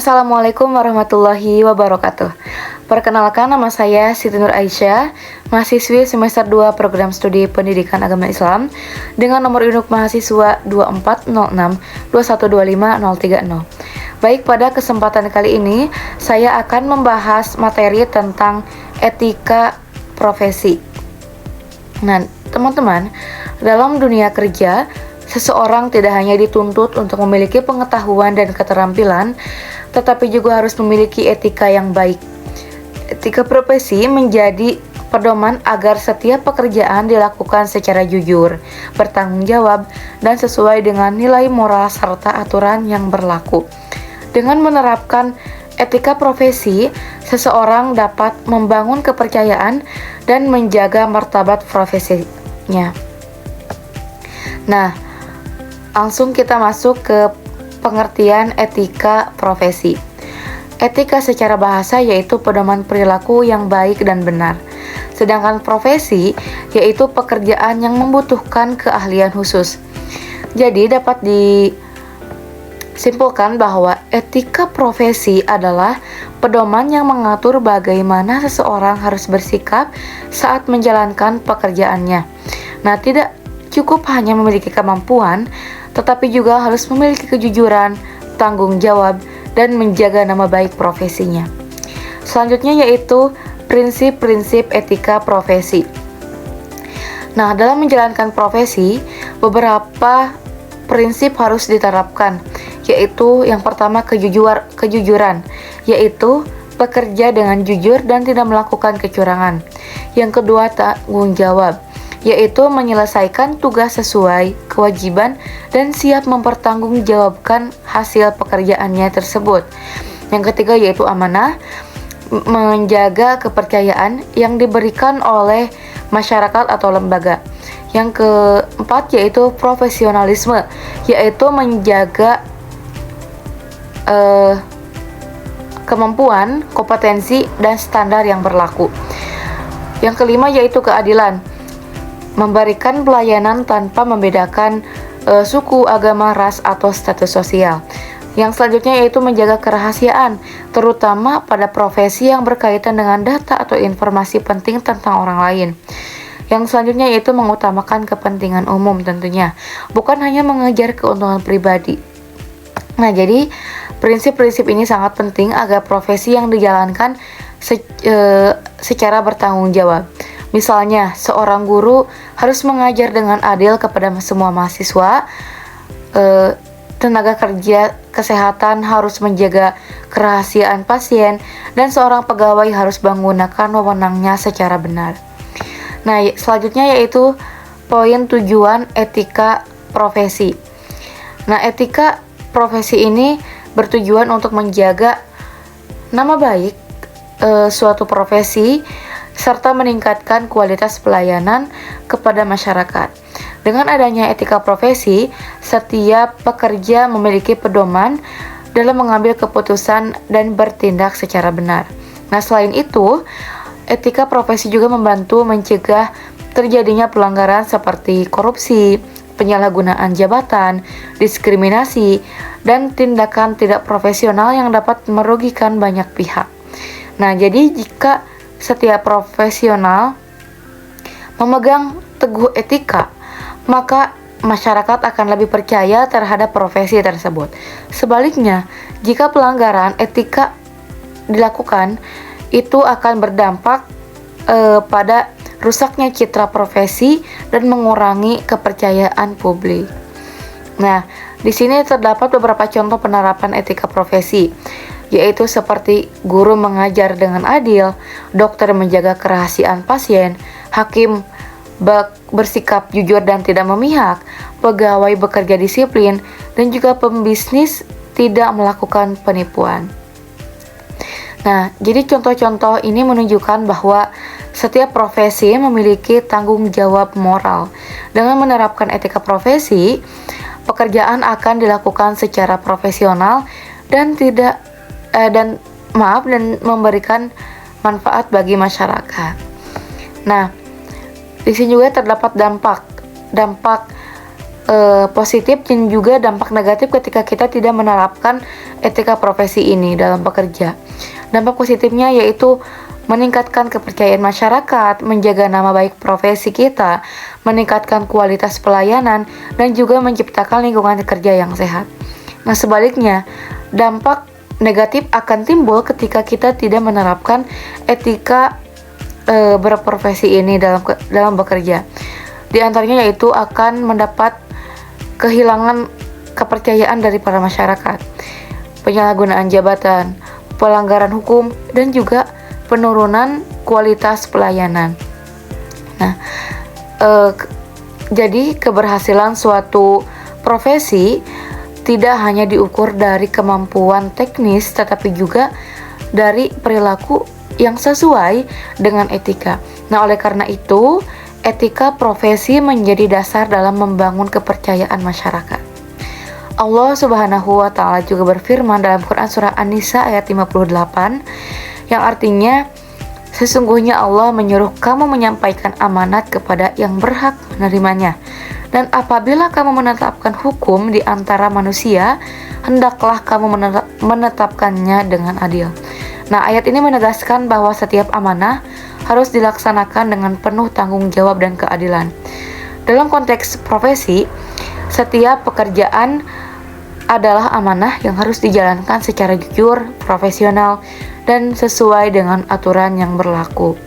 Assalamualaikum warahmatullahi wabarakatuh. Perkenalkan, nama saya Siti Nur Aisyah, mahasiswi semester 2 Program Studi Pendidikan Agama Islam dengan nomor induk mahasiswa 2406212530. Baik, pada kesempatan kali ini saya akan membahas materi tentang etika profesi. Nah, teman-teman, dalam dunia kerja, seseorang tidak hanya dituntut untuk memiliki pengetahuan dan keterampilan, tetapi juga harus memiliki etika yang baik. Etika profesi menjadi pedoman agar setiap pekerjaan dilakukan secara jujur, bertanggung jawab, dan sesuai dengan nilai moral serta aturan yang berlaku. Dengan menerapkan etika profesi, seseorang dapat membangun kepercayaan dan menjaga martabat profesinya. Nah, langsung kita masuk ke pengertian etika profesi. Etika secara bahasa yaitu pedoman perilaku yang baik dan benar. Sedangkan profesi yaitu pekerjaan yang membutuhkan keahlian khusus. Jadi dapat disimpulkan bahwa etika profesi adalah pedoman yang mengatur bagaimana seseorang harus bersikap saat menjalankan pekerjaannya. Nah, tidak cukup hanya memiliki kemampuan, tetapi juga harus memiliki kejujuran, tanggung jawab, dan menjaga nama baik profesinya. Selanjutnya yaitu prinsip-prinsip etika profesi. Nah, dalam menjalankan profesi, beberapa prinsip harus diterapkan, yaitu yang pertama kejujuran, yaitu bekerja dengan jujur dan tidak melakukan kecurangan. Yang kedua tanggung jawab, yaitu menyelesaikan tugas sesuai kewajiban dan siap mempertanggungjawabkan hasil pekerjaannya tersebut. Yang ketiga yaitu amanah, menjaga kepercayaan yang diberikan oleh masyarakat atau lembaga. Yang keempat yaitu profesionalisme, yaitu menjaga kemampuan, kompetensi, dan standar yang berlaku. Yang kelima yaitu keadilan, memberikan pelayanan tanpa membedakan suku, agama, ras, atau status sosial. Yang selanjutnya yaitu menjaga kerahasiaan, terutama pada profesi yang berkaitan dengan data atau informasi penting tentang orang lain. Yang selanjutnya yaitu mengutamakan kepentingan umum tentunya, bukan hanya mengejar keuntungan pribadi. Nah, jadi prinsip-prinsip ini sangat penting agar profesi yang dijalankan secara bertanggung jawab. Misalnya, seorang guru harus mengajar dengan adil kepada semua mahasiswa, tenaga kerja kesehatan harus menjaga kerahasiaan pasien, dan seorang pegawai harus menggunakan wewenangnya secara benar. Nah, selanjutnya yaitu poin tujuan etika profesi. Nah, etika profesi ini bertujuan untuk menjaga nama baik suatu profesi serta meningkatkan kualitas pelayanan kepada masyarakat. Dengan adanya etika profesi, setiap pekerja memiliki pedoman dalam mengambil keputusan dan bertindak secara benar. Nah, selain itu, etika profesi juga membantu mencegah terjadinya pelanggaran seperti korupsi, penyalahgunaan jabatan, diskriminasi, dan tindakan tidak profesional yang dapat merugikan banyak pihak. Nah, jadi jika setiap profesional memegang teguh etika, maka masyarakat akan lebih percaya terhadap profesi tersebut. Sebaliknya, jika pelanggaran etika dilakukan, itu akan berdampak pada rusaknya citra profesi dan mengurangi kepercayaan publik. Nah, di sini terdapat beberapa contoh penerapan etika profesi, yaitu seperti guru mengajar dengan adil, dokter menjaga kerahasiaan pasien, hakim bersikap jujur dan tidak memihak, pegawai bekerja disiplin, dan juga pembisnis tidak melakukan penipuan. Nah, jadi contoh-contoh ini menunjukkan bahwa setiap profesi memiliki tanggung jawab moral. Dengan menerapkan etika profesi, pekerjaan akan dilakukan secara profesional dan memberikan manfaat bagi masyarakat. Nah, di sini juga terdapat dampak positif dan juga dampak negatif ketika kita tidak menerapkan etika profesi ini dalam bekerja. Dampak positifnya yaitu meningkatkan kepercayaan masyarakat, menjaga nama baik profesi kita, meningkatkan kualitas pelayanan, dan juga menciptakan lingkungan kerja yang sehat. Nah, sebaliknya, dampak negatif akan timbul ketika kita tidak menerapkan etika berprofesi ini dalam bekerja. Di antaranya yaitu akan mendapat kehilangan kepercayaan dari para masyarakat, penyalahgunaan jabatan, pelanggaran hukum, dan juga penurunan kualitas pelayanan. Nah, jadi keberhasilan suatu profesi tidak hanya diukur dari kemampuan teknis, tetapi juga dari perilaku yang sesuai dengan etika. Nah, oleh karena itu, etika profesi menjadi dasar dalam membangun kepercayaan masyarakat. Allah Subhanahu wa Ta'ala juga berfirman dalam Quran Surah An-Nisa ayat 58, yang artinya, sesungguhnya Allah menyuruh kamu menyampaikan amanat kepada yang berhak menerimanya. Dan apabila kamu menetapkan hukum di antara manusia, hendaklah kamu menetapkannya dengan adil. Nah, ayat ini menegaskan bahwa setiap amanah harus dilaksanakan dengan penuh tanggung jawab dan keadilan. Dalam konteks profesi, setiap pekerjaan adalah amanah yang harus dijalankan secara jujur, profesional, dan sesuai dengan aturan yang berlaku.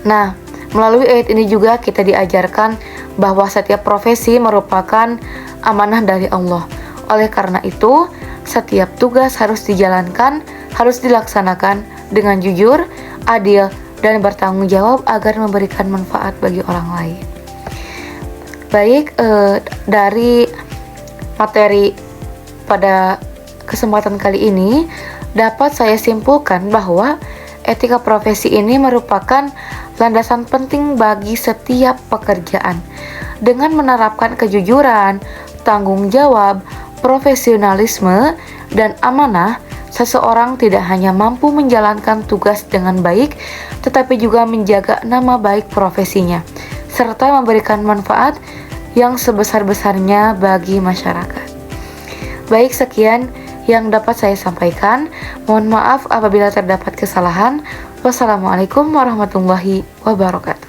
Nah, melalui ayat ini juga kita diajarkan bahwa setiap profesi merupakan amanah dari Allah. Oleh karena itu, setiap tugas harus dijalankan, harus dilaksanakan dengan jujur, adil, dan bertanggung jawab agar memberikan manfaat bagi orang lain. Baik, dari materi pada kesempatan kali ini dapat saya simpulkan bahwa etika profesi ini merupakan landasan penting bagi setiap pekerjaan. Dengan menerapkan kejujuran, tanggung jawab, profesionalisme, dan amanah, seseorang tidak hanya mampu menjalankan tugas dengan baik, tetapi juga menjaga nama baik profesinya, serta memberikan manfaat yang sebesar-besarnya bagi masyarakat. Baik, sekian yang dapat saya sampaikan. Mohon maaf apabila terdapat kesalahan. Wassalamualaikum warahmatullahi wabarakatuh.